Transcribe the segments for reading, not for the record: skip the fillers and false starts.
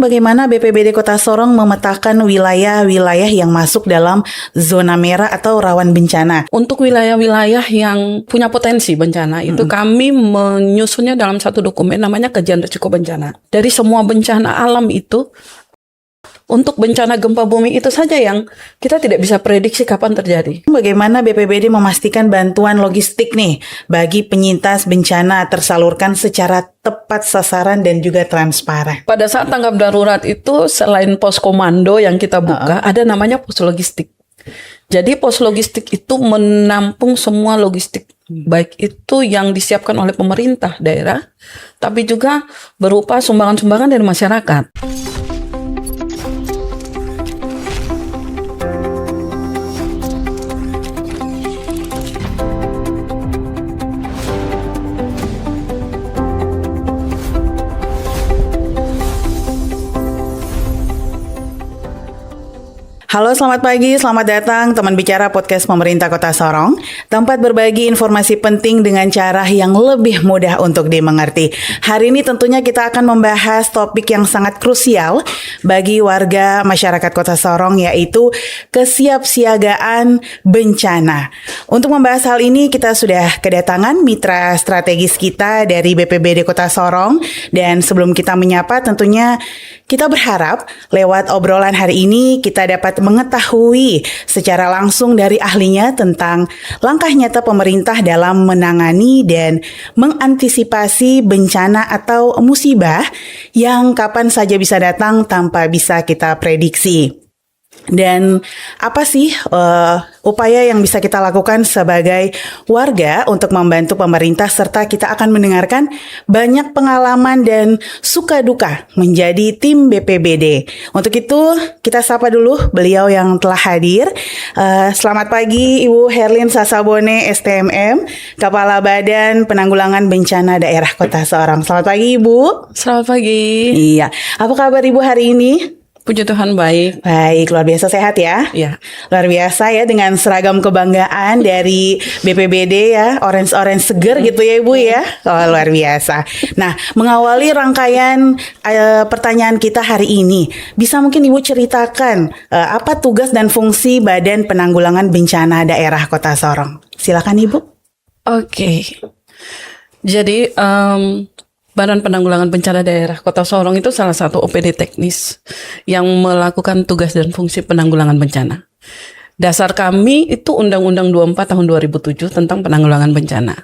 bagaimana BPBD Kota Sorong memetakan wilayah-wilayah yang masuk dalam zona merah atau rawan bencana. Untuk wilayah-wilayah yang punya potensi bencana itu kami menyusunnya dalam satu dokumen namanya Kajian Risiko Bencana. Dari semua bencana alam itu, untuk bencana gempa bumi itu saja yang kita tidak bisa prediksi kapan terjadi. Bagaimana BPBD memastikan bantuan logistik nih bagi penyintas bencana tersalurkan secara tepat sasaran dan juga transparan? Pada saat tanggap darurat itu selain pos komando yang kita buka, ada namanya pos logistik. Jadi pos logistik itu menampung semua logistik, baik itu yang disiapkan oleh pemerintah daerah, tapi juga berupa sumbangan-sumbangan dari masyarakat. Halo, selamat pagi, selamat datang teman bicara podcast pemerintah Kota Sorong, tempat berbagi informasi penting dengan cara yang lebih mudah untuk dimengerti. Hari ini tentunya kita akan membahas topik yang sangat krusial bagi warga masyarakat Kota Sorong, yaitu kesiapsiagaan bencana. Untuk membahas hal ini kita sudah kedatangan mitra strategis kita dari BPBD Kota Sorong, dan sebelum kita menyapa tentunya kita berharap lewat obrolan hari ini kita dapat mengetahui secara langsung dari ahlinya tentang langkah nyata pemerintah dalam menangani dan mengantisipasi bencana atau musibah yang kapan saja bisa datang tanpa bisa kita prediksi. Dan apa sih upaya yang bisa kita lakukan sebagai warga untuk membantu pemerintah, serta kita akan mendengarkan banyak pengalaman dan suka duka menjadi tim BPBD. Untuk itu kita sapa dulu beliau yang telah hadir. Selamat pagi Ibu Herlin Sasabone STMM, Kepala Badan Penanggulangan Bencana Daerah Kota Sorong. Selamat pagi Ibu. Selamat pagi. Iya, apa kabar Ibu hari ini? Puji Tuhan baik. Baik, luar biasa sehat ya. Iya. Luar biasa ya, dengan seragam kebanggaan dari BPBD ya, orange-orange seger gitu ya Ibu ya. Oh, luar biasa. Nah, mengawali rangkaian pertanyaan kita hari ini, bisa mungkin Ibu ceritakan apa tugas dan fungsi Badan Penanggulangan Bencana Daerah Kota Sorong? Silakan Ibu. Oke. Jadi Badan Penanggulangan Bencana Daerah Kota Sorong itu salah satu OPD teknis yang melakukan tugas dan fungsi penanggulangan bencana. Dasar kami itu Undang-Undang 24 tahun 2007 tentang penanggulangan bencana.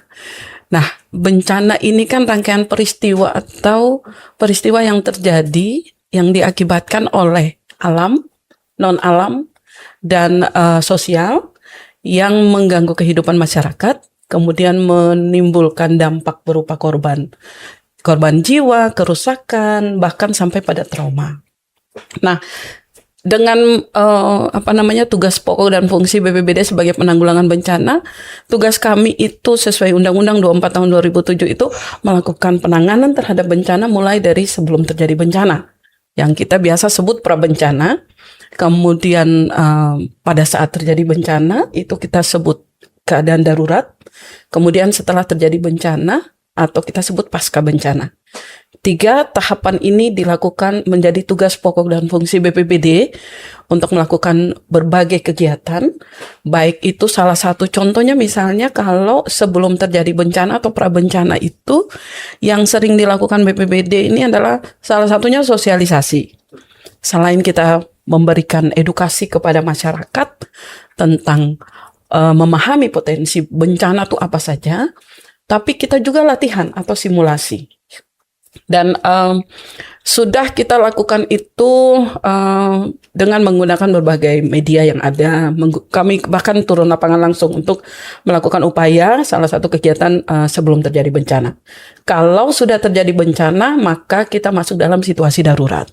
Nah, bencana ini kan rangkaian peristiwa atau peristiwa yang terjadi yang diakibatkan oleh alam, non-alam, dan sosial yang mengganggu kehidupan masyarakat, kemudian menimbulkan dampak berupa korban jiwa, kerusakan, bahkan sampai pada trauma. Nah, dengan tugas pokok dan fungsi BPBD sebagai penanggulangan bencana, tugas kami itu sesuai Undang-Undang 24 tahun 2007 itu melakukan penanganan terhadap bencana mulai dari sebelum terjadi bencana, yang kita biasa sebut prabencana. Kemudian pada saat terjadi bencana itu kita sebut keadaan darurat. Kemudian setelah terjadi bencana atau kita sebut pasca bencana. 3 tahapan ini dilakukan menjadi tugas pokok dan fungsi BPBD untuk melakukan berbagai kegiatan. Baik itu salah satu contohnya misalnya kalau sebelum terjadi bencana atau prabencana itu yang sering dilakukan BPBD ini adalah salah satunya sosialisasi. Selain kita memberikan edukasi kepada masyarakat tentang memahami potensi bencana itu apa saja, tapi kita juga latihan atau simulasi. Dan sudah kita lakukan itu dengan menggunakan berbagai media yang ada. Kami bahkan turun lapangan langsung untuk melakukan upaya salah satu kegiatan sebelum terjadi bencana. Kalau sudah terjadi bencana, maka kita masuk dalam situasi darurat.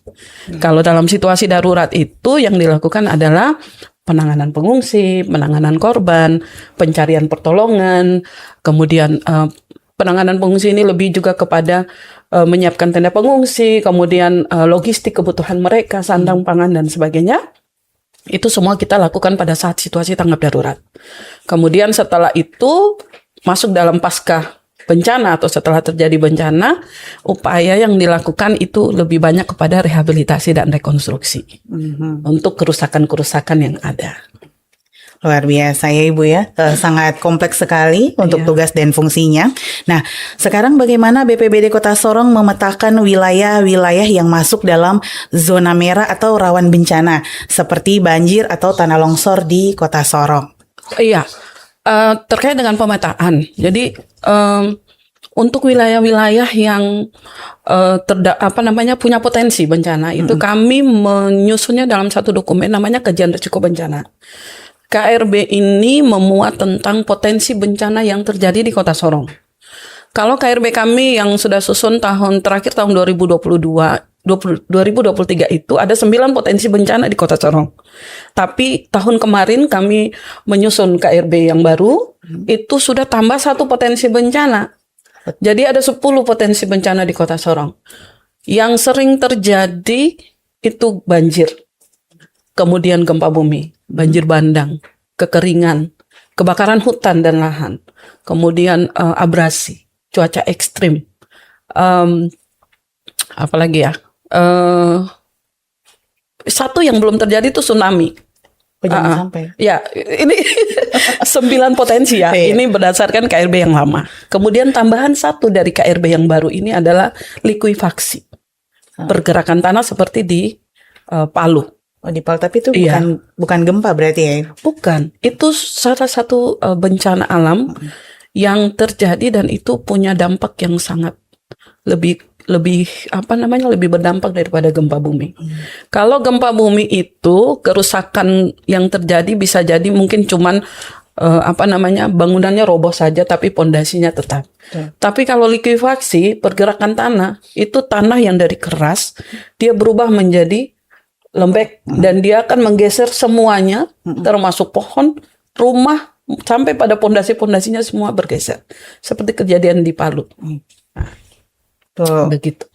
Kalau dalam situasi darurat itu yang dilakukan adalah penanganan pengungsi, penanganan korban, pencarian pertolongan, kemudian penanganan pengungsi ini lebih juga kepada menyiapkan tenda pengungsi, kemudian logistik kebutuhan mereka, sandang pangan dan sebagainya. Itu semua kita lakukan pada saat situasi tanggap darurat. Kemudian setelah itu masuk dalam pasca bencana atau setelah terjadi bencana, upaya yang dilakukan itu lebih banyak kepada rehabilitasi dan rekonstruksi untuk kerusakan-kerusakan yang ada. Luar biasa ya Ibu ya, sangat kompleks sekali untuk tugas dan fungsinya. Nah, sekarang bagaimana BPBD Kota Sorong memetakan wilayah-wilayah yang masuk dalam zona merah atau rawan bencana, seperti banjir atau tanah longsor di Kota Sorong? Iya, terkait dengan pemetaan. Jadi untuk wilayah-wilayah yang punya potensi bencana, itu kami menyusunnya dalam satu dokumen namanya Kajian Risiko Bencana. KRB ini memuat tentang potensi bencana yang terjadi di Kota Sorong. Kalau KRB kami yang sudah susun tahun 2023 itu ada 9 potensi bencana di Kota Sorong. Tapi tahun kemarin kami menyusun KRB yang baru, itu sudah tambah 1 potensi bencana. Jadi ada 10 potensi bencana di Kota Sorong. Yang sering terjadi itu banjir, kemudian gempa bumi, banjir bandang, kekeringan, kebakaran hutan dan lahan, kemudian abrasi, cuaca ekstrim, apalagi ya, satu yang belum terjadi itu tsunami. Jangan sampai. Ya, ini 9 potensi ya. Ini berdasarkan KRB yang lama. Kemudian tambahan 1 dari KRB yang baru ini adalah likuifaksi, pergerakan tanah seperti di Palu. Oh, di Palu, tapi itu bukan gempa berarti ya? Bukan, itu salah satu bencana alam yang terjadi dan itu punya dampak yang sangat lebih berdampak daripada gempa bumi. Kalau gempa bumi itu kerusakan yang terjadi bisa jadi mungkin cuman bangunannya roboh saja tapi pondasinya tetap. Tapi kalau likuifaksi, pergerakan tanah, itu tanah yang dari keras dia berubah menjadi lembek dan dia akan menggeser semuanya, termasuk pohon, rumah, sampai pada pondasi-pondasinya semua bergeser. Seperti kejadian di Palu. Begitu.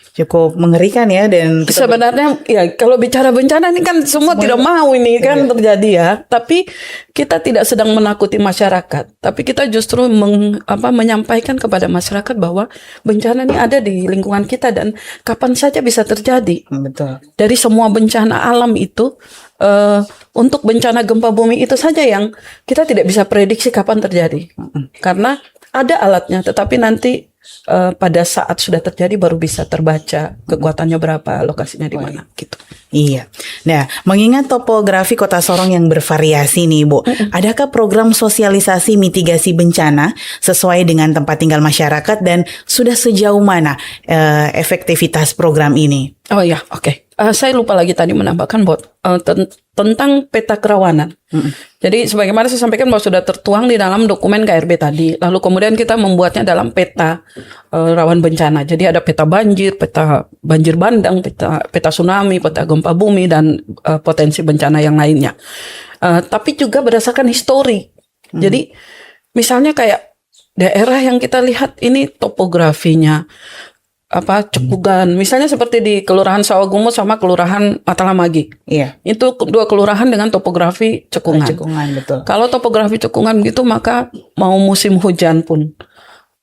Cukup mengerikan ya, dan sebenarnya ya kalau bicara bencana ini kan semua tidak mau ini kan terjadi ya. Tapi kita tidak sedang menakuti masyarakat, tapi kita justru menyampaikan kepada masyarakat bahwa bencana ini ada di lingkungan kita dan kapan saja bisa terjadi. Betul. Dari semua bencana alam itu, untuk bencana gempa bumi itu saja yang kita tidak bisa prediksi kapan terjadi. Karena ada alatnya, tetapi nanti pada saat sudah terjadi baru bisa terbaca kekuatannya berapa, lokasinya di mana gitu. Iya. Nah, mengingat topografi Kota Sorong yang bervariasi nih, Bu, adakah program sosialisasi mitigasi bencana sesuai dengan tempat tinggal masyarakat dan sudah sejauh mana efektivitas program ini? Oh ya, oke. Saya lupa lagi tadi menambahkan tentang peta kerawanan. Jadi sebagaimana saya sampaikan bahwa sudah tertuang di dalam dokumen KRB tadi. Lalu kemudian kita membuatnya dalam peta rawan bencana. Jadi ada peta banjir, peta banjir bandang, peta tsunami, peta gempa bumi, dan potensi bencana yang lainnya. Tapi juga berdasarkan histori. Jadi misalnya kayak daerah yang kita lihat ini topografinya cekungan, misalnya seperti di Kelurahan Sawagumo sama Kelurahan Matalamagi. Iya. Itu 2 kelurahan dengan topografi cekungan. Betul. Kalau topografi cekungan gitu, maka mau musim hujan pun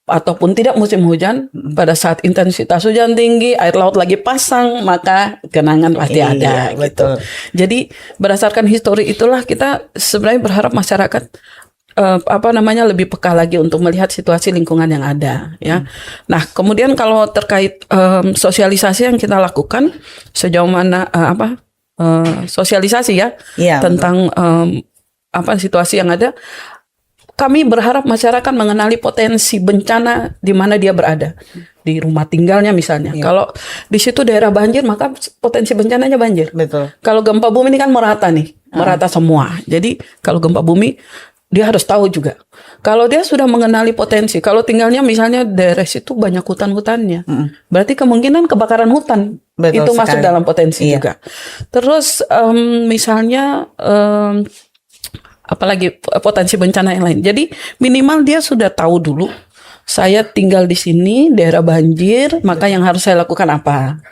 ataupun tidak musim hujan, pada saat intensitas hujan tinggi, air laut lagi pasang, maka genangan pasti ada. Gitu. Jadi berdasarkan histori itulah kita sebenarnya berharap masyarakat lebih peka lagi untuk melihat situasi lingkungan yang ada ya. Nah, kemudian kalau terkait sosialisasi yang kita lakukan sejauh mana sosialisasi ya tentang situasi yang ada, kami berharap masyarakat mengenali potensi bencana di mana dia berada, di rumah tinggalnya misalnya. Kalau di situ daerah banjir, maka potensi bencananya banjir. Betul. Kalau gempa bumi ini kan merata nih, merata semua. Jadi kalau gempa bumi dia harus tahu juga. Kalau dia sudah mengenali potensi, kalau tinggalnya misalnya daerah situ banyak hutan-hutannya, berarti kemungkinan kebakaran hutan itu masuk dalam potensi juga. Terus misalnya apalagi potensi bencana yang lain. Jadi minimal dia sudah tahu dulu saya tinggal di sini daerah banjir, maka yang harus saya lakukan apa?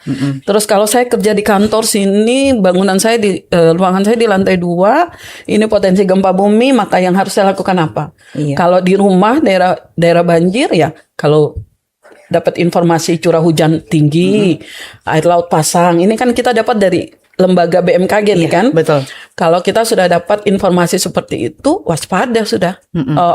Terus kalau saya kerja di kantor sini, bangunan saya di ruangan saya di lantai 2, ini potensi gempa bumi, maka yang harus saya lakukan apa? Iya. Kalau di rumah daerah banjir, ya kalau dapat informasi curah hujan tinggi, air laut pasang, ini kan kita dapat dari lembaga BMKG nih Iya, kan. betul. Kalau kita sudah dapat informasi seperti itu, waspada sudah.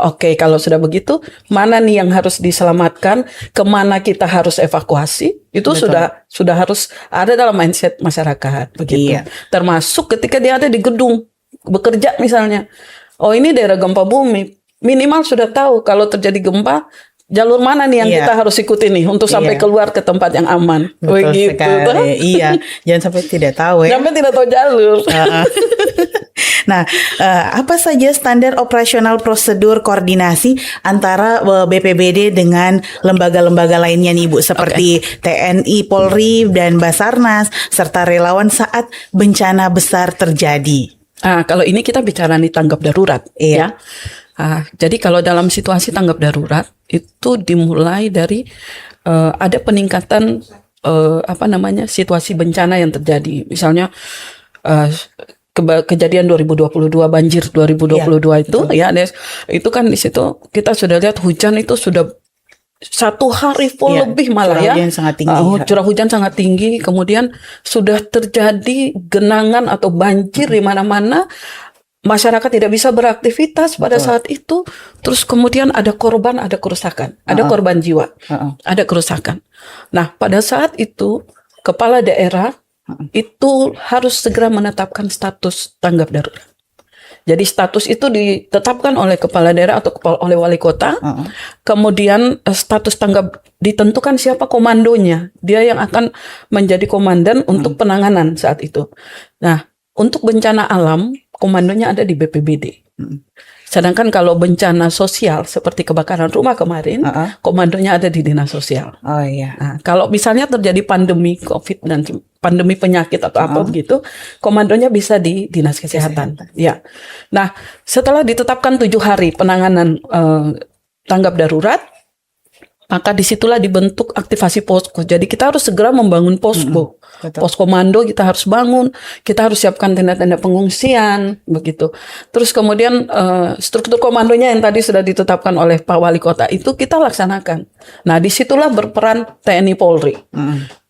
Oke, kalau sudah begitu, mana nih yang harus diselamatkan, kemana kita harus evakuasi, itu sudah harus ada dalam mindset masyarakat begitu. Iya. Termasuk ketika dia ada di gedung bekerja misalnya, oh ini daerah gempa bumi, minimal sudah tahu kalau terjadi gempa, jalur mana nih yang Iya. kita harus ikuti nih untuk sampai Iya. keluar ke tempat yang aman. Betul Begitu. sekali. Iya, jangan sampai tidak tahu ya. Sampai tidak tahu jalur. Nah, apa saja standar operasional prosedur koordinasi antara BPBD dengan lembaga-lembaga lainnya nih Bu, seperti TNI, Polri, dan Basarnas, serta relawan saat bencana besar terjadi? Kalau ini kita bicara nih tanggap darurat, Iya. ya. Jadi kalau dalam situasi tanggap darurat itu dimulai dari ada peningkatan situasi bencana yang terjadi. Misalnya kejadian 2022 banjir 2022 itu kan di situ kita sudah lihat hujan itu sudah 1 hari full Iya, lebih malah curah ya. hujan sangat tinggi. Curah hujan sangat tinggi, kemudian sudah terjadi genangan atau banjir di mana-mana. Masyarakat tidak bisa beraktivitas pada saat itu. Terus kemudian ada korban, ada kerusakan, ada korban jiwa, ada kerusakan. Nah, pada saat itu kepala daerah itu harus segera menetapkan status tanggap darurat. Jadi status itu ditetapkan oleh kepala daerah atau oleh wali kota. Kemudian status tanggap ditentukan siapa komandonya. Dia yang akan menjadi komandan untuk penanganan saat itu. Nah, untuk bencana alam, komandonya ada di BPBD. Sedangkan kalau bencana sosial seperti kebakaran rumah kemarin, komandonya ada di dinas sosial. Oh iya. Nah, kalau misalnya terjadi pandemi COVID dan pandemi penyakit atau apa begitu, komandonya bisa di dinas kesehatan. Ya. Nah, setelah ditetapkan 7 hari penanganan tanggap darurat, maka disitulah dibentuk aktivasi posko. Jadi kita harus segera membangun posko. Poskomando kita harus bangun, kita harus siapkan tenda-tenda pengungsian, begitu. Terus kemudian struktur komandonya yang tadi sudah ditetapkan oleh Pak Wali Kota itu kita laksanakan. Nah, disitulah berperan TNI Polri,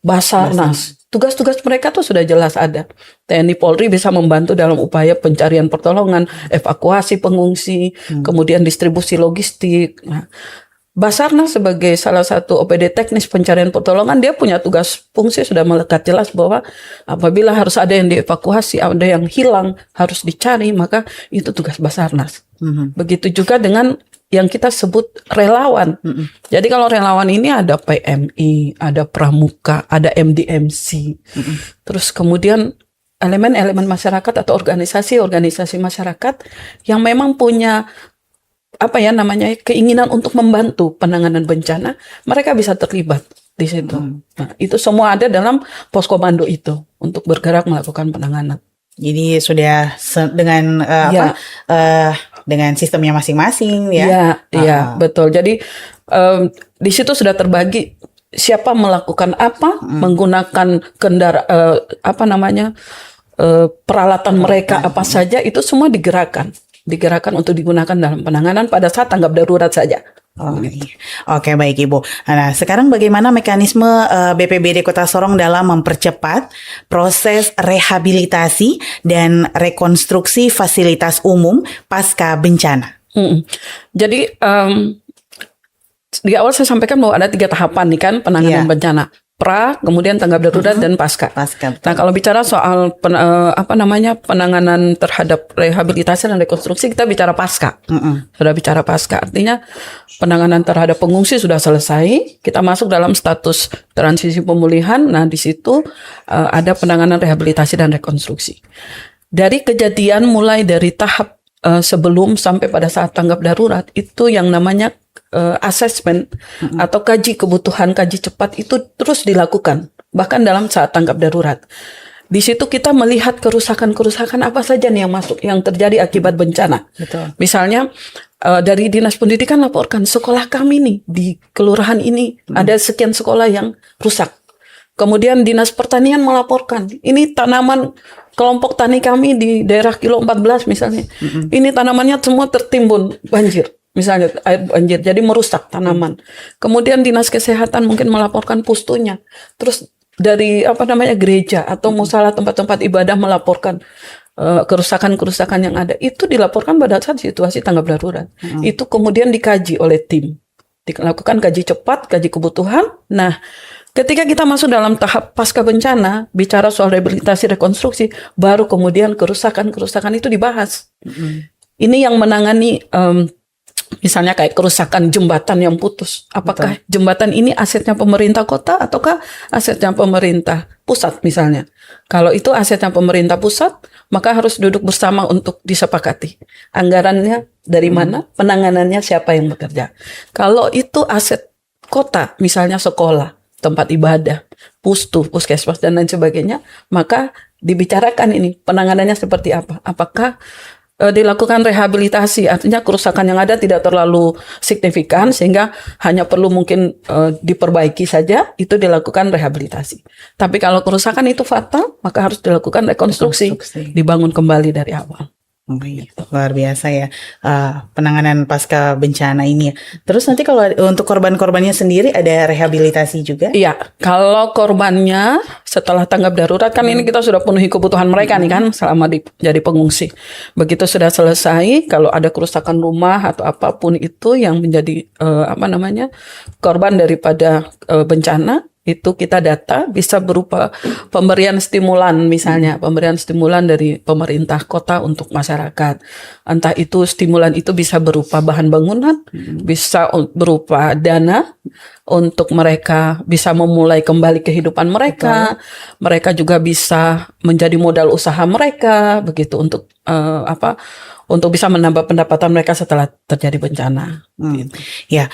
Basarnas. Tugas-tugas mereka tuh sudah jelas ada. TNI Polri bisa membantu dalam upaya pencarian pertolongan, evakuasi pengungsi, kemudian distribusi logistik. Nah, Basarnas sebagai salah satu OPD teknis pencarian pertolongan, dia punya tugas fungsi sudah melekat jelas bahwa apabila harus ada yang dievakuasi, ada yang hilang, harus dicari, maka itu tugas Basarnas. Begitu juga dengan yang kita sebut relawan. Jadi kalau relawan ini ada PMI, ada Pramuka, ada MDMC. Terus kemudian elemen-elemen masyarakat atau organisasi-organisasi masyarakat yang memang punya keinginan untuk membantu penanganan bencana, mereka bisa terlibat di situ. Nah, itu semua ada dalam poskomando itu untuk bergerak melakukan penanganan. Jadi sudah dengan dengan sistemnya masing-masing ya. Iya, betul. Jadi di situ sudah terbagi siapa melakukan apa, menggunakan peralatan mereka apa saja, itu semua digerakkan untuk digunakan dalam penanganan pada saat tanggap darurat saja. Oke, baik Ibu. Nah, sekarang bagaimana mekanisme BPBD Kota Sorong dalam mempercepat proses rehabilitasi dan rekonstruksi fasilitas umum pasca bencana? Jadi di awal saya sampaikan bahwa ada 3 tahapan nih kan penanganan bencana. Kemudian tanggap darurat dan pasca. Nah, kalau bicara soal penanganan terhadap rehabilitasi dan rekonstruksi, kita bicara pasca. Sudah bicara pasca, artinya penanganan terhadap pengungsi sudah selesai. Kita masuk dalam status transisi pemulihan. Nah, di situ ada penanganan rehabilitasi dan rekonstruksi. Dari kejadian mulai dari tahap sebelum sampai pada saat tanggap darurat, itu yang namanya assessment atau kaji kebutuhan, kaji cepat itu terus dilakukan bahkan dalam saat tanggap darurat. Di situ kita melihat kerusakan apa saja nih yang masuk, yang terjadi akibat bencana. Betul. Misalnya dari dinas pendidikan laporkan sekolah kami nih di kelurahan ini ada sekian sekolah yang rusak. Kemudian dinas pertanian melaporkan ini tanaman kelompok tani kami di daerah kilo 14 misalnya. Ini tanamannya semua tertimbun banjir. Misalnya air banjir jadi merusak tanaman. Kemudian dinas kesehatan mungkin melaporkan pustunya. Terus dari gereja atau musalah tempat-tempat ibadah melaporkan kerusakan-kerusakan yang ada, itu dilaporkan pada saat situasi tanggap darurat. Itu kemudian dikaji oleh tim, dilakukan kaji cepat, kaji kebutuhan. Nah, ketika kita masuk dalam tahap pasca bencana, bicara soal rehabilitasi rekonstruksi, baru kemudian kerusakan-kerusakan itu dibahas. Ini yang menangani misalnya kayak kerusakan jembatan yang putus. Apakah jembatan ini asetnya pemerintah kota ataukah asetnya pemerintah pusat misalnya? Kalau itu asetnya pemerintah pusat, maka harus duduk bersama untuk disepakati. Anggarannya dari mana, penanganannya siapa yang bekerja. Kalau itu aset kota, misalnya sekolah, tempat ibadah, puskesmas dan lain sebagainya, maka dibicarakan ini penanganannya seperti apa. Apakah dilakukan rehabilitasi, artinya kerusakan yang ada tidak terlalu signifikan sehingga hanya perlu mungkin diperbaiki saja, itu dilakukan rehabilitasi. Tapi kalau kerusakan itu fatal, maka harus dilakukan rekonstruksi. Dibangun kembali dari awal. Luar biasa ya penanganan pasca bencana ini ya. Terus nanti kalau untuk korban-korbannya sendiri ada rehabilitasi juga? Iya, kalau korbannya setelah tanggap darurat kan ini kita sudah penuhi kebutuhan mereka nih kan selama jadi pengungsi. Begitu sudah selesai, kalau ada kerusakan rumah atau apapun itu yang menjadi korban daripada bencana, itu kita data bisa berupa pemberian stimulan misalnya, pemberian stimulan dari pemerintah kota untuk masyarakat. Entah itu stimulan itu bisa berupa bahan bangunan, bisa berupa dana untuk mereka bisa memulai kembali kehidupan mereka. Mereka juga bisa menjadi modal usaha mereka begitu untuk untuk bisa menambah pendapatan mereka setelah terjadi bencana. Gitu. Ya,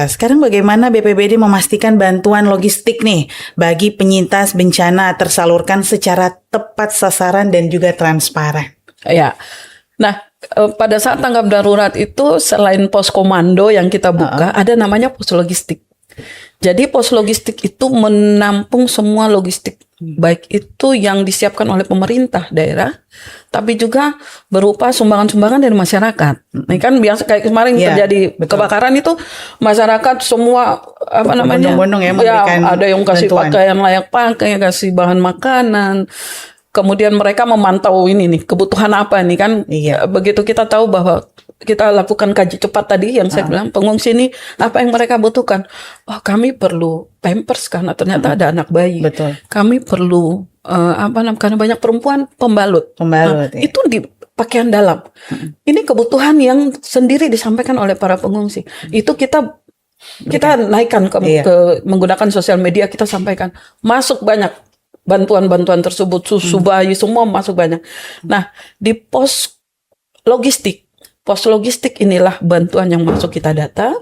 sekarang bagaimana BPBD memastikan bantuan logistik nih bagi penyintas bencana tersalurkan secara tepat sasaran dan juga transparan? Ya, nah pada saat tanggap darurat itu selain pos komando yang kita buka, ada namanya pos logistik. Jadi pos logistik itu menampung semua logistik, baik itu yang disiapkan oleh pemerintah daerah, tapi juga berupa sumbangan-sumbangan dari masyarakat. Ini kan biasa kayak kemarin terjadi kebakaran itu masyarakat semua bondong-bondong ya, ada yang kasih pakaian layak pakai, kasih bahan makanan. Kemudian mereka memantau ini nih kebutuhan apa nih kan. Begitu kita tahu bahwa kita lakukan kaji cepat tadi yang saya bilang pengungsi ini apa yang mereka butuhkan. Oh, kami perlu pampers karena ternyata ada anak bayi. Betul. Kami perlu karena banyak perempuan pembalut. Itu di pakaian dalam. Ini kebutuhan yang sendiri disampaikan oleh para pengungsi. Itu kita naikkan ke menggunakan sosial media, kita sampaikan masuk banyak bantuan-bantuan tersebut, susu bayi semua masuk banyak. Nah, di pos logistik inilah bantuan yang masuk kita data.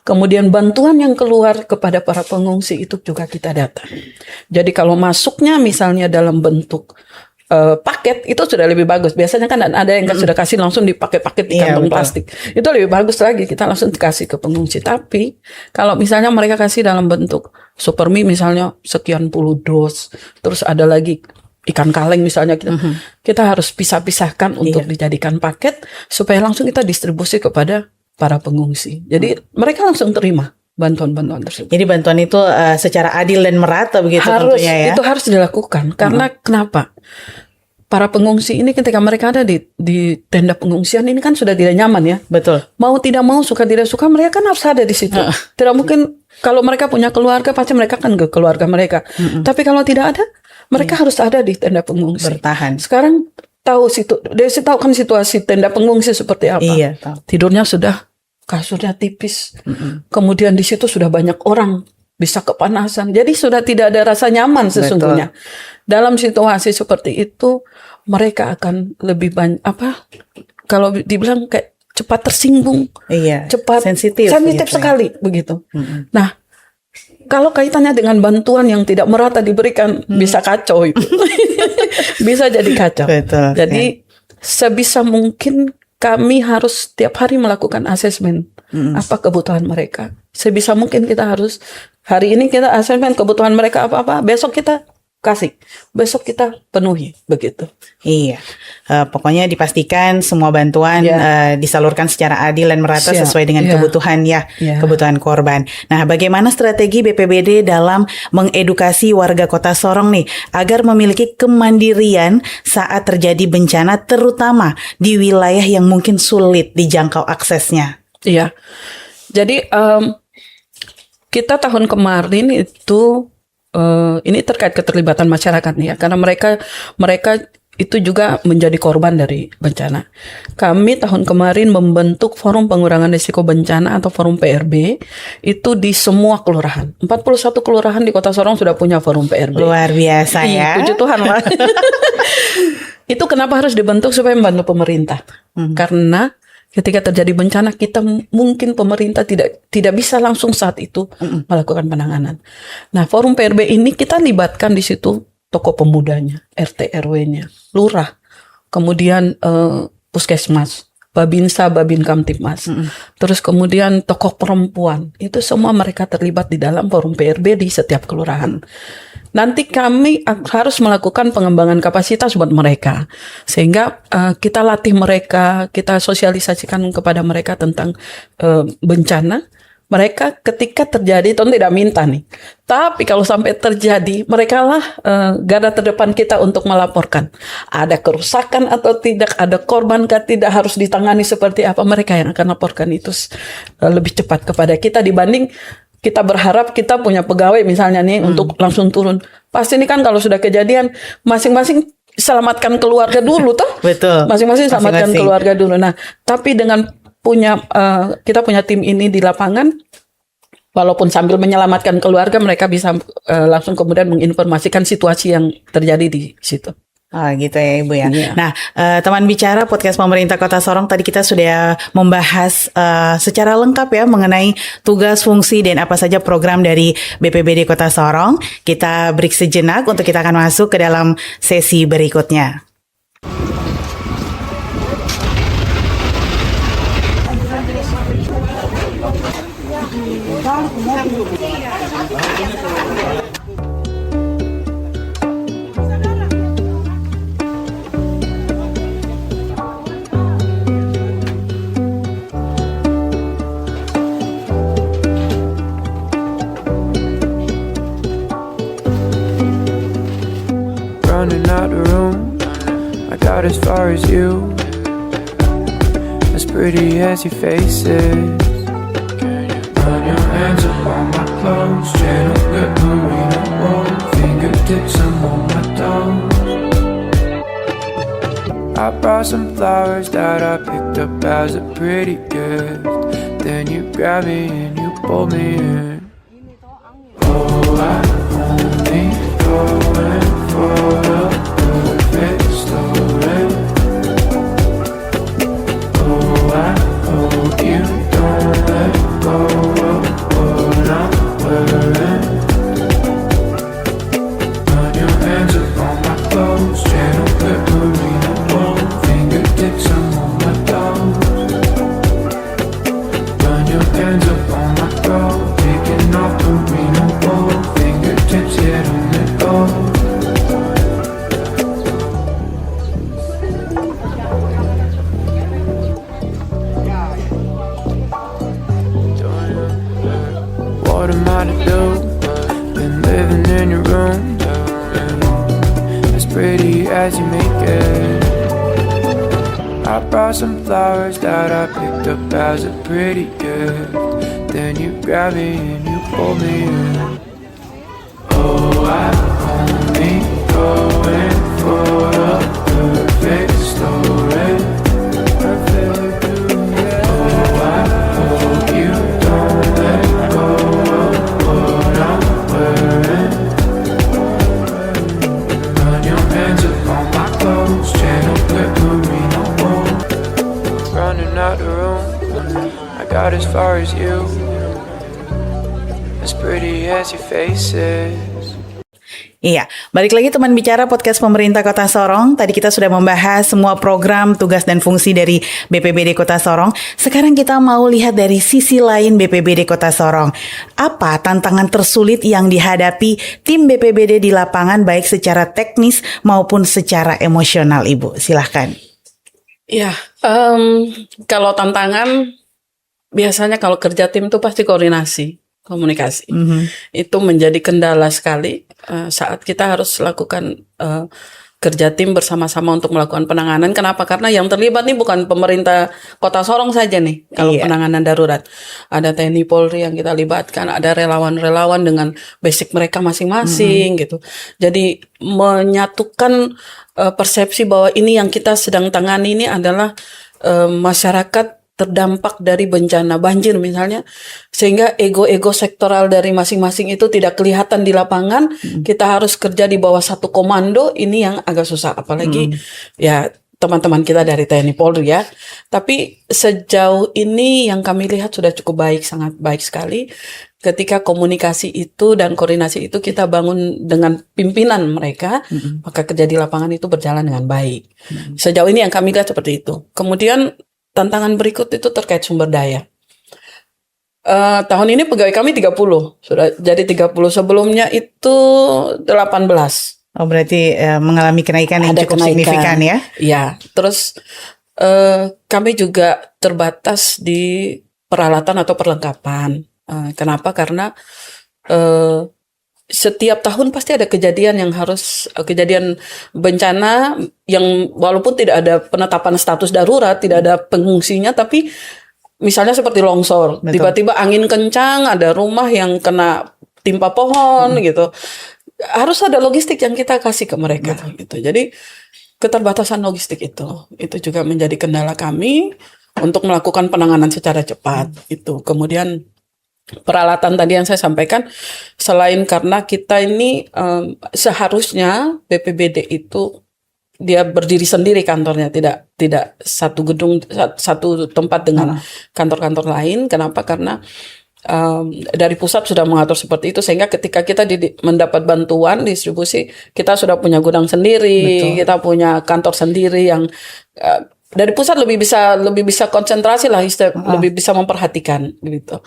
Kemudian bantuan yang keluar kepada para pengungsi itu juga kita data. Jadi kalau masuknya misalnya dalam bentuk paket itu sudah lebih bagus. Biasanya kan ada yang sudah kasih langsung di paket-paket di kantong plastik. Itu lebih bagus lagi, kita langsung dikasih ke pengungsi. Tapi kalau misalnya mereka kasih dalam bentuk supermi misalnya sekian puluh dos, terus ada lagi ikan kaleng misalnya, kita harus pisah-pisahkan untuk dijadikan paket supaya langsung kita distribusi kepada para pengungsi. Jadi mereka langsung terima bantuan-bantuan tersebut. Jadi bantuan itu secara adil dan merata begitu tentunya ya. Itu harus dilakukan karena kenapa? Para pengungsi ini ketika mereka ada di tenda pengungsian ini kan sudah tidak nyaman ya. Betul. Mau tidak mau, suka tidak suka, mereka kan harus ada di situ. Tidak mungkin kalau mereka punya keluarga pasti mereka kan ke keluarga mereka. Tapi kalau tidak ada, mereka harus ada di tenda pengungsi. Bertahan. Sekarang Desi tahu kan situasi tenda pengungsi seperti apa. Iya, tahu. Tidurnya sudah kasurnya tipis. Kemudian di situ sudah banyak orang, bisa kepanasan. Jadi sudah tidak ada rasa nyaman sesungguhnya. Dalam situasi seperti itu mereka akan lebih banyak kalau dibilang kayak cepat tersinggung. Cepat sensitif sekali begitu. Nah, kalau kaitannya dengan bantuan yang tidak merata diberikan bisa kacau itu. Bisa jadi kacau. Betul, jadi sebisa mungkin kami harus tiap hari melakukan asesmen apa kebutuhan mereka. Sebisa mungkin kita harus hari ini kita asesmen kebutuhan mereka apa-apa, besok kita kasih, besok kita penuhi, begitu. Iya, pokoknya dipastikan semua bantuan disalurkan secara adil dan merata sesuai dengan kebutuhan kebutuhan korban. Nah, bagaimana strategi BPBD dalam mengedukasi warga Kota Sorong nih agar memiliki kemandirian saat terjadi bencana, terutama di wilayah yang mungkin sulit dijangkau aksesnya? Iya, jadi kita tahun kemarin itu ini terkait keterlibatan masyarakat nih ya, karena mereka itu juga menjadi korban dari bencana. Kami tahun kemarin membentuk Forum Pengurangan Risiko Bencana atau Forum PRB itu di semua kelurahan. 41 kelurahan di Kota Sorong sudah punya Forum PRB. Luar biasa ya. Puji Tuhan lah. Itu kenapa harus dibentuk supaya membantu pemerintah? Karena ketika terjadi bencana kita mungkin pemerintah tidak bisa langsung saat itu melakukan penanganan. Nah, Forum PRB ini kita libatkan di situ tokoh pemudanya, RT RW-nya, lurah, kemudian puskesmas, Babinsa, Babin Kamtipmas, terus kemudian tokoh perempuan. Itu semua mereka terlibat di dalam Forum PRB di setiap kelurahan. Nanti kami harus melakukan pengembangan kapasitas buat mereka. Sehingga kita latih mereka, kita sosialisasikan kepada mereka tentang bencana. Mereka ketika terjadi, Tuhan tidak minta nih. Tapi kalau sampai terjadi, mereka lah garda terdepan kita untuk melaporkan. Ada kerusakan atau tidak, ada korban atau tidak, harus ditangani seperti apa. Mereka yang akan laporkan itu lebih cepat kepada kita dibanding kita berharap kita punya pegawai misalnya nih untuk langsung turun. Pasti ini kan kalau sudah kejadian, masing-masing selamatkan keluarga dulu toh. Betul. Masing-masing selamatkan keluarga dulu. Nah, tapi dengan kita punya tim ini di lapangan, walaupun sambil menyelamatkan keluarga, mereka bisa langsung kemudian menginformasikan situasi yang terjadi di situ. Oh gitu ya Ibu ya. Nah, teman bicara podcast pemerintah Kota Sorong, tadi kita sudah membahas secara lengkap ya mengenai tugas, fungsi, dan apa saja program dari BPBD Kota Sorong. Kita break sejenak untuk kita akan masuk ke dalam sesi berikutnya. Running out the room, I got as far as you, as pretty as your face is. Run your hands up on my clothes, channel good marina roll, fingertips I'm on my toes. I brought some flowers that I picked up as a pretty gift. Then you grabbed me and you pulled me in. Oh, I only going for the perfect story. Oh, I hope you don't let go of what I'm wearing. Run your hands up on my clothes, channel good marina roll, fingertips I'm on my toes. Run your hands up on my throat, taking off marina roll, fingertips yeah don't let go. What am I to do? Been living in your room, as pretty as you make it. I brought some flowers that I picked up as a pretty gift. Then you grabbed me and you pulled me in. Oh, I'm only going for the perfect story. Oh, I hope you don't let go of what I'm wearing. Run your hands up on my clothes, channel good marina roll. Running out the room, I got as far as you, as pretty as your face is. Iya, balik lagi teman bicara podcast pemerintah Kota Sorong. Tadi kita sudah membahas semua program, tugas dan fungsi dari BPBD Kota Sorong. Sekarang kita mau lihat dari sisi lain BPBD Kota Sorong. Apa tantangan tersulit yang dihadapi tim BPBD di lapangan baik secara teknis maupun secara emosional, Ibu? Silahkan. Ya, kalau tantangan biasanya kalau kerja tim itu pasti komunikasi. Itu menjadi kendala sekali saat kita harus lakukan kerja tim bersama-sama untuk melakukan penanganan. Kenapa? Karena yang terlibat nih bukan pemerintah Kota Sorong saja nih kalau penanganan darurat. Ada TNI Polri yang kita libatkan, ada relawan-relawan dengan basic mereka masing-masing gitu. Jadi menyatukan persepsi bahwa ini yang kita sedang tangani ini adalah masyarakat terdampak dari bencana banjir misalnya, sehingga ego-ego sektoral dari masing-masing itu tidak kelihatan di lapangan. Kita harus kerja di bawah satu komando, ini yang agak susah, apalagi ya teman-teman kita dari TNI Polri ya. Tapi sejauh ini yang kami lihat sudah cukup baik, sangat baik sekali. Ketika komunikasi itu dan koordinasi itu kita bangun dengan pimpinan mereka, maka kerja di lapangan itu berjalan dengan baik. Sejauh ini yang kami lihat seperti itu. Kemudian tantangan berikut itu terkait sumber daya. Tahun ini pegawai kami 30, sudah jadi 30. Sebelumnya itu 18. Oh, berarti mengalami kenaikan yang cukup signifikan ya? Iya, terus kami juga terbatas di peralatan atau perlengkapan. Kenapa? Karena setiap tahun pasti ada kejadian bencana yang walaupun tidak ada penetapan status darurat, tidak ada pengungsinya, tapi misalnya seperti longsor, tiba-tiba angin kencang, ada rumah yang kena timpa pohon gitu. Harus ada logistik yang kita kasih ke mereka gitu. Jadi keterbatasan logistik itu juga menjadi kendala kami untuk melakukan penanganan secara cepat itu. Kemudian peralatan tadi yang saya sampaikan, selain karena kita ini seharusnya BPBD itu dia berdiri sendiri kantornya, tidak satu gedung, satu tempat dengan kantor-kantor lain. Kenapa? Karena dari pusat sudah mengatur seperti itu, sehingga ketika kita mendapat bantuan distribusi, kita sudah punya gudang sendiri, kita punya kantor sendiri yang dari pusat lebih bisa konsentrasi lah, lebih bisa memperhatikan gitu.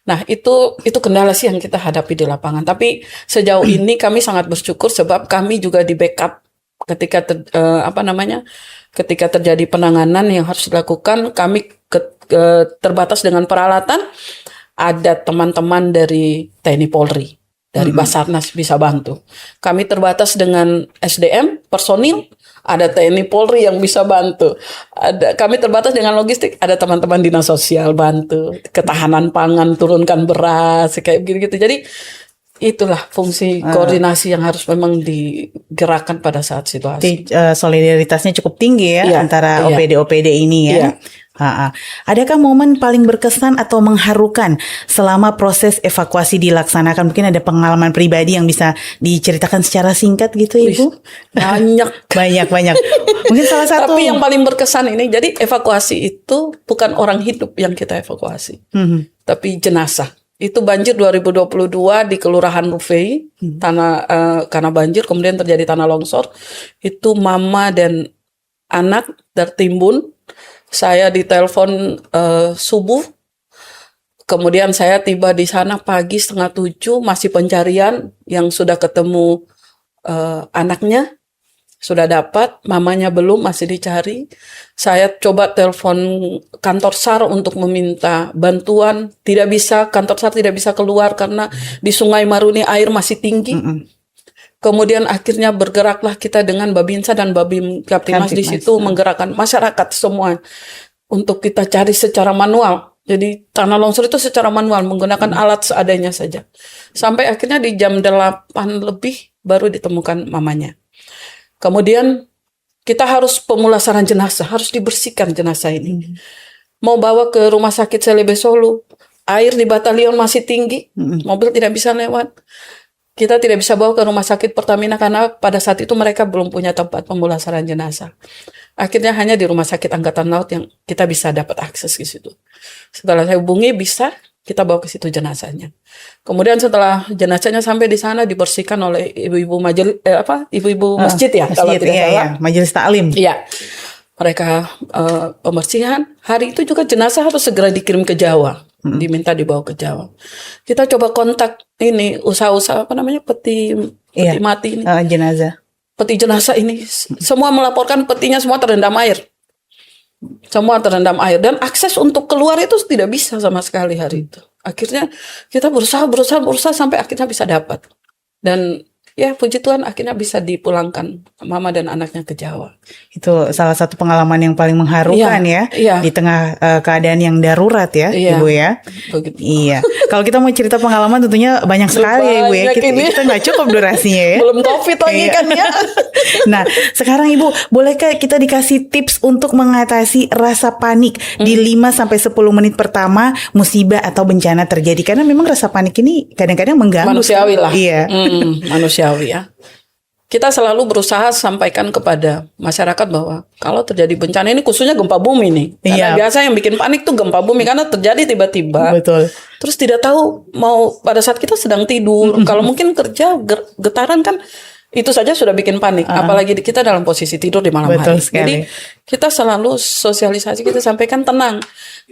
Nah itu kendala sih yang kita hadapi di lapangan. Tapi sejauh ini kami sangat bersyukur sebab kami juga di backup ketika ketika terjadi penanganan yang harus dilakukan. Kami terbatas dengan peralatan. Ada teman-teman dari TNI Polri, dari Basarnas bisa bantu. Kami terbatas dengan SDM, personil. Ada TNI Polri yang bisa bantu. Kami terbatas dengan logistik. Ada teman-teman dinas sosial bantu. Ketahanan pangan, turunkan beras, kayak gitu-gitu. Jadi itulah fungsi koordinasi yang harus memang digerakkan pada saat situasi. Solidaritasnya cukup tinggi ya antara OPD-OPD ini ya. Adakah momen paling berkesan atau mengharukan selama proses evakuasi dilaksanakan? Mungkin ada pengalaman pribadi yang bisa diceritakan secara singkat gitu, Ibu? Banyak. Mungkin salah satu. Tapi yang paling berkesan ini, jadi evakuasi itu bukan orang hidup yang kita evakuasi, tapi jenazah. Itu banjir 2022 di Kelurahan Rufei, karena banjir kemudian terjadi tanah longsor. Itu mama dan anak tertimbun. Saya ditelepon subuh, kemudian saya tiba di sana pagi 6:30, masih pencarian. Yang sudah ketemu anaknya, sudah dapat, mamanya belum, masih dicari. Saya coba telepon kantor SAR untuk meminta bantuan, tidak bisa, kantor SAR tidak bisa keluar karena di Sungai Maruni air masih tinggi. Kemudian akhirnya bergeraklah kita dengan Babinsa dan Babim Kaptimas di situ, menggerakkan masyarakat semua untuk kita cari secara manual. Jadi tanah longsor itu secara manual menggunakan alat seadanya saja. Sampai akhirnya di jam 8 lebih baru ditemukan mamanya. Kemudian kita harus pemulasaran jenazah, harus dibersihkan jenazah ini. Mau bawa ke rumah sakit Selebe Solo, air di batalion masih tinggi, mobil tidak bisa lewat. Kita tidak bisa bawa ke rumah sakit Pertamina karena pada saat itu mereka belum punya tempat pemulasaran jenazah. Akhirnya hanya di rumah sakit Angkatan Laut yang kita bisa dapat akses ke situ. Setelah saya hubungi bisa, kita bawa ke situ jenazahnya. Kemudian setelah jenazahnya sampai di sana dibersihkan oleh ibu-ibu ibu-ibu masjid ya, kalau tidak iya, salah. iya. Majelis taklim. Iya, mereka pembersihan. Hari itu juga jenazah harus segera dikirim ke Jawa, diminta dibawa ke Jawa. Kita coba kontak ini usaha-usaha peti mati ini, Jenazah. peti jenazah ini. Semua melaporkan petinya semua terendam air. Semua terendam air dan akses untuk keluar itu tidak bisa sama sekali hari itu. Akhirnya kita berusaha sampai akhirnya bisa dapat. Dan ya puji Tuhan akhirnya bisa dipulangkan mama dan anaknya ke Jawa. Itu salah satu pengalaman yang paling mengharukan Iya. di tengah keadaan yang darurat ya, Iya. Ibu ya. Begitu. Iya. Kalau kita mau cerita pengalaman tentunya banyak sekali ya, Ibu ya. Banyak ini. Kita nggak cukup durasinya ya. Belum COVID lagi Iya. kan ya. Nah, sekarang Ibu, bolehkah kita dikasih tips untuk mengatasi rasa panik di 5-10 menit pertama musibah atau bencana terjadi? Karena memang rasa panik ini kadang-kadang mengganggu. Manusiawi lah. Iya. Manusiawi ya. Kita selalu berusaha sampaikan kepada masyarakat bahwa kalau terjadi bencana ini khususnya gempa bumi nih. Karena Iya. biasa yang bikin panik tuh gempa bumi karena terjadi tiba-tiba. Betul. Terus tidak tahu mau pada saat kita sedang tidur. Kalau mungkin kerja getaran kan itu saja sudah bikin panik. Apalagi kita dalam posisi tidur di malam Betul hari. sekali. Jadi kita selalu sosialisasi, kita sampaikan tenang.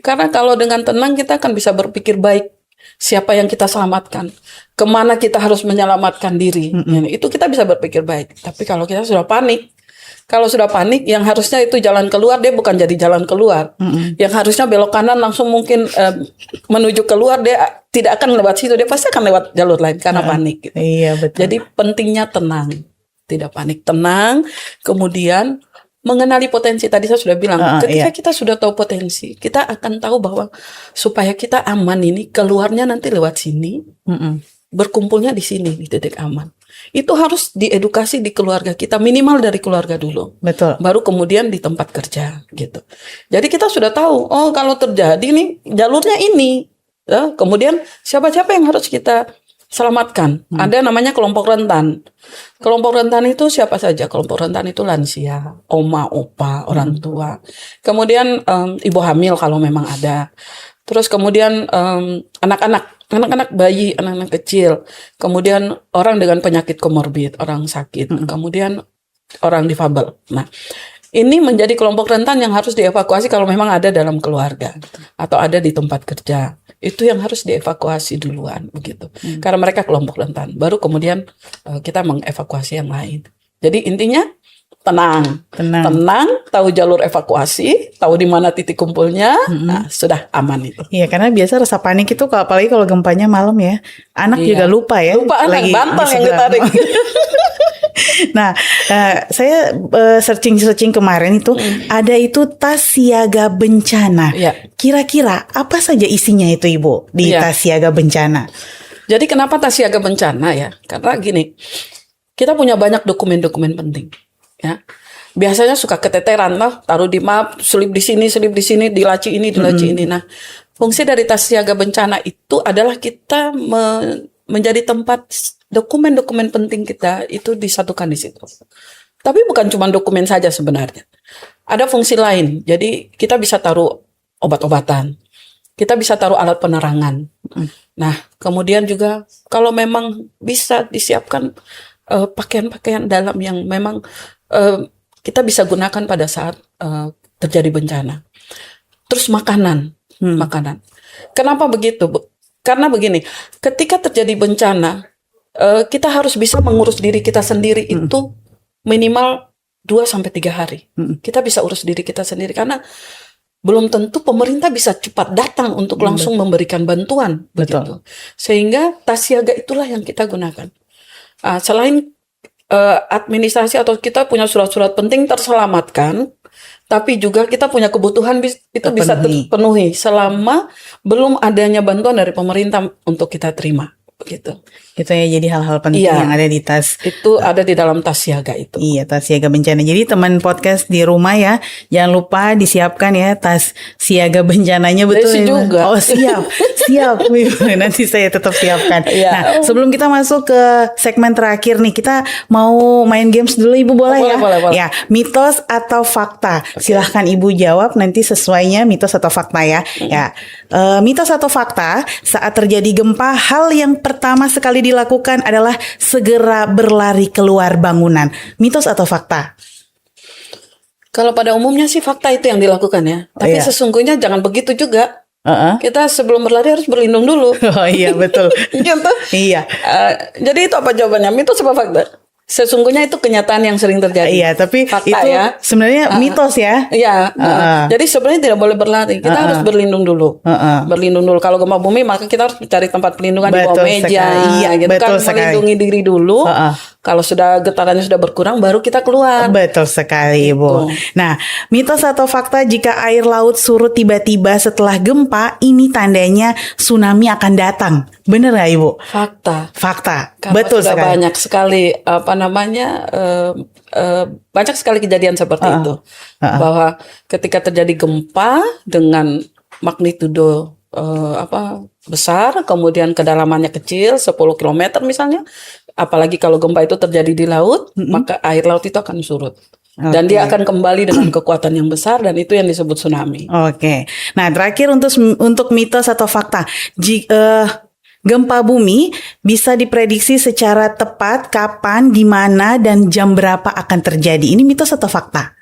Karena kalau dengan tenang kita akan bisa berpikir baik. Siapa yang kita selamatkan, kemana kita harus menyelamatkan diri, itu kita bisa berpikir baik. Tapi kalau kita sudah panik, yang harusnya itu jalan keluar, dia bukan jadi jalan keluar. Yang harusnya belok kanan langsung mungkin menuju keluar, dia tidak akan lewat situ, dia pasti akan lewat jalur lain karena panik. Gitu. Iya, betul. Jadi pentingnya tenang, tidak panik, tenang, kemudian mengenali potensi. Tadi saya sudah bilang, ketika kita sudah tahu potensi, kita akan tahu bahwa supaya kita aman ini, keluarnya nanti lewat sini, berkumpulnya di sini, di titik aman. Itu harus diedukasi di keluarga kita, minimal dari keluarga dulu. Betul. Baru kemudian di tempat kerja, gitu. Jadi kita sudah tahu, oh kalau terjadi nih, jalurnya ini. Ya, kemudian siapa-siapa yang harus kita selamatkan. Ada namanya kelompok rentan. Kelompok rentan itu siapa saja? Kelompok rentan itu lansia, oma, opa, orang tua. Kemudian ibu hamil kalau memang ada. Terus kemudian anak-anak bayi, anak-anak kecil. Kemudian orang dengan penyakit komorbid, orang sakit. Kemudian orang difabel. Nah, ini menjadi kelompok rentan yang harus dievakuasi kalau memang ada dalam keluarga atau ada di tempat kerja. Itu yang harus dievakuasi duluan begitu. Karena mereka kelompok rentan. Baru kemudian kita mengevakuasi yang lain. Jadi intinya tenang, tahu jalur evakuasi, tahu di mana titik kumpulnya, nah sudah aman itu. Iya, karena biasa rasa panik itu apalagi kalau gempanya malam ya. Anak juga lupa ya. Lupa anak, lagi bantal di yang sebelah. ditarik. Nah, saya searching kemarin itu ada itu tas siaga bencana. Iya. Kira-kira apa saja isinya itu, Ibu, di Iya. tas siaga bencana? Jadi kenapa tas siaga bencana ya? Karena gini, kita punya banyak dokumen-dokumen penting. Ya, biasanya suka keteteran lah, taruh di map, selip di sini, di laci ini, di laci ini. Nah, fungsi dari tas siaga bencana itu adalah kita menjadi tempat dokumen-dokumen penting kita itu disatukan di situ. Tapi bukan cuma dokumen saja sebenarnya. Ada fungsi lain. Jadi kita bisa taruh obat-obatan. Kita bisa taruh alat penerangan. Nah, kemudian juga kalau memang bisa disiapkan pakaian-pakaian dalam yang memang kita bisa gunakan pada saat terjadi bencana. Terus makanan. Kenapa begitu? Karena begini, ketika terjadi bencana, kita harus bisa mengurus diri kita sendiri itu minimal 2-3 hari. Kita bisa urus diri kita sendiri karena belum tentu pemerintah bisa cepat datang untuk langsung memberikan bantuan. Betul. Begitu. Sehingga tas siaga itulah yang kita gunakan. Selain administrasi atau kita punya surat-surat penting terselamatkan, tapi juga kita punya kebutuhan itu bisa terpenuhi selama belum adanya bantuan dari pemerintah untuk kita terima. begitu. Gitu ya, jadi hal-hal penting Iya. yang ada di tas. Itu ada di dalam tas siaga itu. Iya, tas siaga bencana. Jadi teman podcast di rumah ya, jangan lupa disiapkan ya tas siaga bencananya, betul Desi ya? juga. Oh siap, siap. Nanti saya tetap siapkan. Iya. Nah, sebelum kita masuk ke segmen terakhir nih, kita mau main games dulu, Ibu, boleh ya? Boleh. Ya, mitos atau fakta. Silahkan Ibu jawab nanti sesuainya mitos atau fakta ya. Ya, mitos atau fakta, saat terjadi gempa, hal yang pertama sekali dilakukan adalah segera berlari keluar bangunan. Mitos atau fakta? Kalau pada umumnya sih fakta itu yang dilakukan ya. Tapi Iya. sesungguhnya jangan begitu juga. Heeh. Kita sebelum berlari harus berlindung dulu. Oh iya, betul. Gitu. Iya. Jadi itu apa jawabannya? Mitos apa fakta? Sesungguhnya itu kenyataan yang sering terjadi. Iya, tapi Fakta itu ya. sebenarnya mitos ya. Iya. Jadi sebenarnya tidak boleh berlari. Kita harus berlindung dulu. Berlindung dulu. Kalau gempa bumi maka kita harus mencari tempat pelindungan di bawah Betul meja. sekali. Iya, gitu betul kan. sekali. Melindungi diri dulu. Kalau sudah getarannya sudah berkurang baru kita keluar. Betul sekali, Ibu. Nah, mitos atau fakta, jika air laut surut tiba-tiba setelah gempa, ini tandanya tsunami akan datang. Benar nggak, Ibu? Fakta. Fakta. Karena Betul sudah sekali. banyak sekali banyak sekali kejadian seperti itu, bahwa ketika terjadi gempa dengan magnitudo besar, kemudian kedalamannya kecil 10 km misalnya, apalagi kalau gempa itu terjadi di laut, maka air laut itu akan surut. Dan dia akan kembali dengan kekuatan yang besar, dan itu yang disebut tsunami. Oke. Nah, terakhir untuk mitos atau fakta. Gempa bumi bisa diprediksi secara tepat kapan, di mana, dan jam berapa akan terjadi. Ini mitos atau fakta?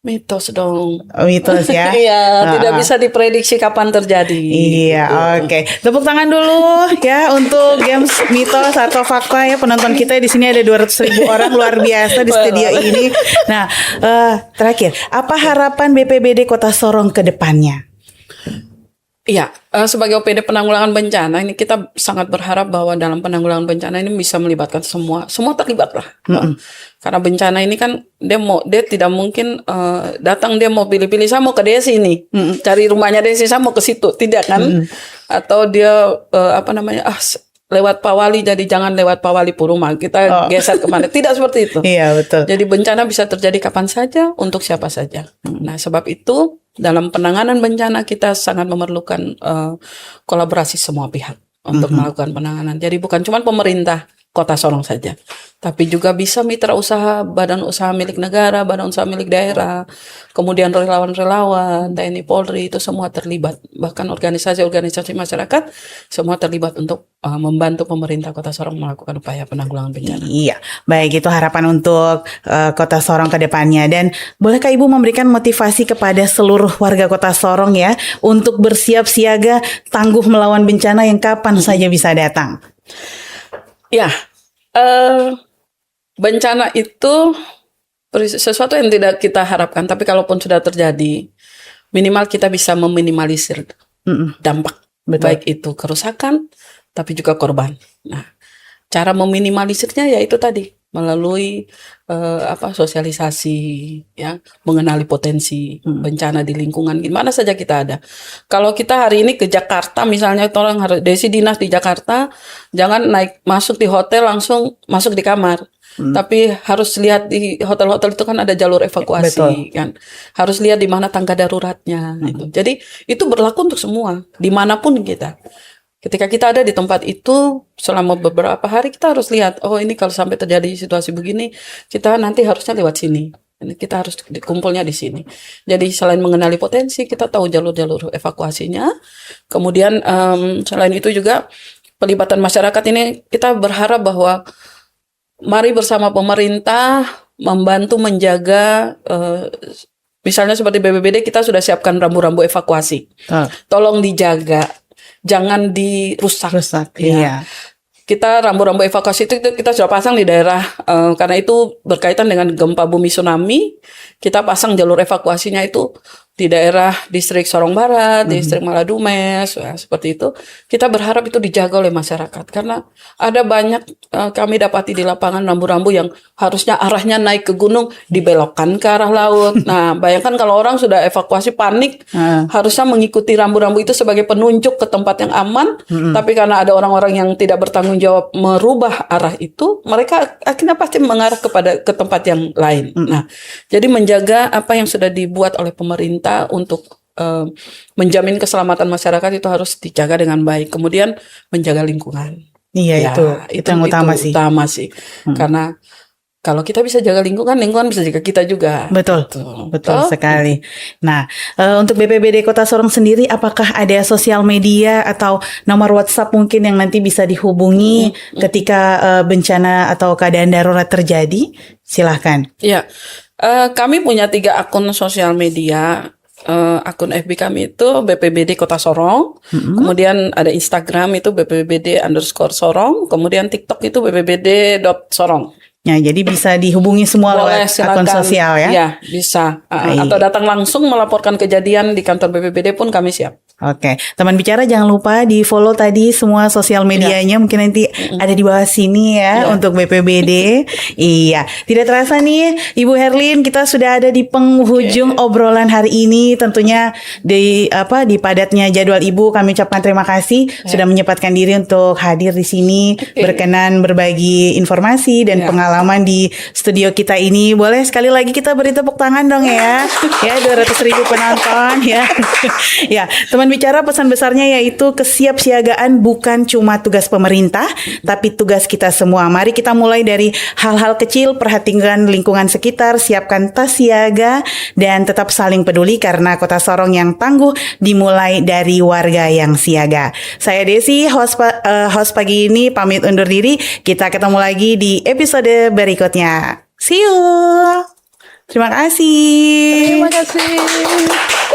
Mitos dong. Oh, mitos ya. Iya, tidak bisa diprediksi kapan terjadi. Iya, oke. Tepuk tangan dulu ya untuk games mitos atau fakta ya. Penonton kita di sini ada 200.000 orang, luar biasa di studio ini. Nah, terakhir, apa harapan BPBD Kota Sorong ke depannya? Iya, sebagai OPD penanggulangan bencana ini kita sangat berharap bahwa dalam penanggulangan bencana ini bisa melibatkan semua terlibat lah. Karena bencana ini kan dia tidak mungkin datang dia mau pilih-pilih, saya mau ke Desi ini, cari rumahnya Desi, saya mau ke situ, tidak kan? Atau dia lewat Pak Wali, jadi jangan lewat Pak Wali Puruma, kita geser kemana? Tidak seperti itu. Iya, betul. Jadi bencana bisa terjadi kapan saja, untuk siapa saja. Nah, sebab itu dalam penanganan bencana kita sangat memerlukan kolaborasi semua pihak untuk melakukan penanganan. Jadi bukan cuma pemerintah Kota Sorong saja, tapi juga bisa mitra usaha, badan usaha milik negara, badan usaha milik daerah, kemudian relawan-relawan, TNI Polri, itu semua terlibat. Bahkan organisasi-organisasi masyarakat semua terlibat untuk membantu pemerintah Kota Sorong melakukan upaya penanggulangan bencana. Iya, baik, itu harapan untuk Kota Sorong ke depannya. Dan bolehkah Ibu memberikan motivasi kepada seluruh warga Kota Sorong ya untuk bersiap siaga, tangguh melawan bencana yang kapan saja bisa datang? Ya, bencana itu sesuatu yang tidak kita harapkan, tapi kalaupun sudah terjadi, minimal kita bisa meminimalisir dampak, baik itu kerusakan, tapi juga korban. Nah, cara meminimalisirnya yaitu tadi melalui sosialisasi, ya, mengenali potensi bencana di lingkungan gimana saja kita ada. Kalau kita hari ini ke Jakarta misalnya, tolong harus Desi dinas di Jakarta, jangan masuk di hotel langsung masuk di kamar. Tapi harus lihat di hotel-hotel itu kan ada jalur evakuasi. Betul. Kan. Harus lihat di mana tangga daruratnya. Gitu. Jadi itu berlaku untuk semua, dimanapun kita. Ketika kita ada di tempat itu selama beberapa hari, kita harus lihat, oh ini kalau sampai terjadi situasi begini, kita nanti harusnya lewat sini. Kita harus kumpulnya di sini. Jadi selain mengenali potensi, kita tahu jalur-jalur evakuasinya. Kemudian selain itu juga pelibatan masyarakat ini, kita berharap bahwa mari bersama pemerintah membantu menjaga, misalnya seperti BPBD kita sudah siapkan rambu-rambu evakuasi. Tolong dijaga. Jangan dirusak. Iya. Kita rambu-rambu evakuasi itu kita sudah pasang di daerah, karena itu berkaitan dengan gempa bumi tsunami. Kita pasang jalur evakuasinya itu di daerah distrik Sorong Barat, distrik Maladumes, ya, seperti itu. Kita berharap itu dijaga oleh masyarakat karena ada banyak kami dapati di lapangan rambu-rambu yang harusnya arahnya naik ke gunung dibelokkan ke arah laut. Nah, bayangkan kalau orang sudah evakuasi panik, harusnya mengikuti rambu-rambu itu sebagai penunjuk ke tempat yang aman, tapi karena ada orang-orang yang tidak bertanggung jawab merubah arah itu, mereka akhirnya pasti mengarah ke tempat yang lain. Nah, jadi menjaga apa yang sudah dibuat oleh pemerintah untuk menjamin keselamatan masyarakat itu harus dijaga dengan baik. Kemudian menjaga lingkungan. Iya, Ya, itu yang utama sih. Utama sih. Karena kalau kita bisa jaga lingkungan, lingkungan bisa jaga kita juga. Betul, betul sekali. Nah, untuk BPBD Kota Sorong sendiri, apakah ada sosial media atau nomor WhatsApp mungkin yang nanti bisa dihubungi ketika bencana atau keadaan darurat terjadi? Silahkan. Ya, kami punya 3 akun sosial media. Akun FB kami itu BPBD Kota Sorong, kemudian ada Instagram itu BPBD_Sorong, kemudian TikTok itu BPBD.Sorong. Ya, jadi bisa dihubungi semua Boleh, lewat akun silakan. sosial ya? Ya, bisa. Baik. Atau datang langsung melaporkan kejadian di kantor BPBD pun kami siap. Oke, teman bicara jangan lupa di follow tadi semua sosial medianya, mungkin nanti ada di bawah sini ya untuk BPBD. Iya, tidak terasa nih Ibu Herlin, kita sudah ada di penghujung obrolan hari ini. Tentunya di padatnya jadwal Ibu, kami ucapkan terima kasih sudah menyempatkan diri untuk hadir di sini, berkenan berbagi informasi dan pengalaman di studio kita ini. Boleh sekali lagi kita beri tepuk tangan dong ya. Ya, 200.000 penonton ya. Ya, teman bicara pesan besarnya yaitu kesiapsiagaan bukan cuma tugas pemerintah, tapi tugas kita semua. Mari kita mulai dari hal-hal kecil, perhatikan lingkungan sekitar, siapkan tas siaga, dan tetap saling peduli karena Kota Sorong yang tangguh dimulai dari warga yang siaga. Saya Desi, host pagi ini pamit undur diri. Kita ketemu lagi di episode berikutnya. See you. Terima kasih. Terima kasih.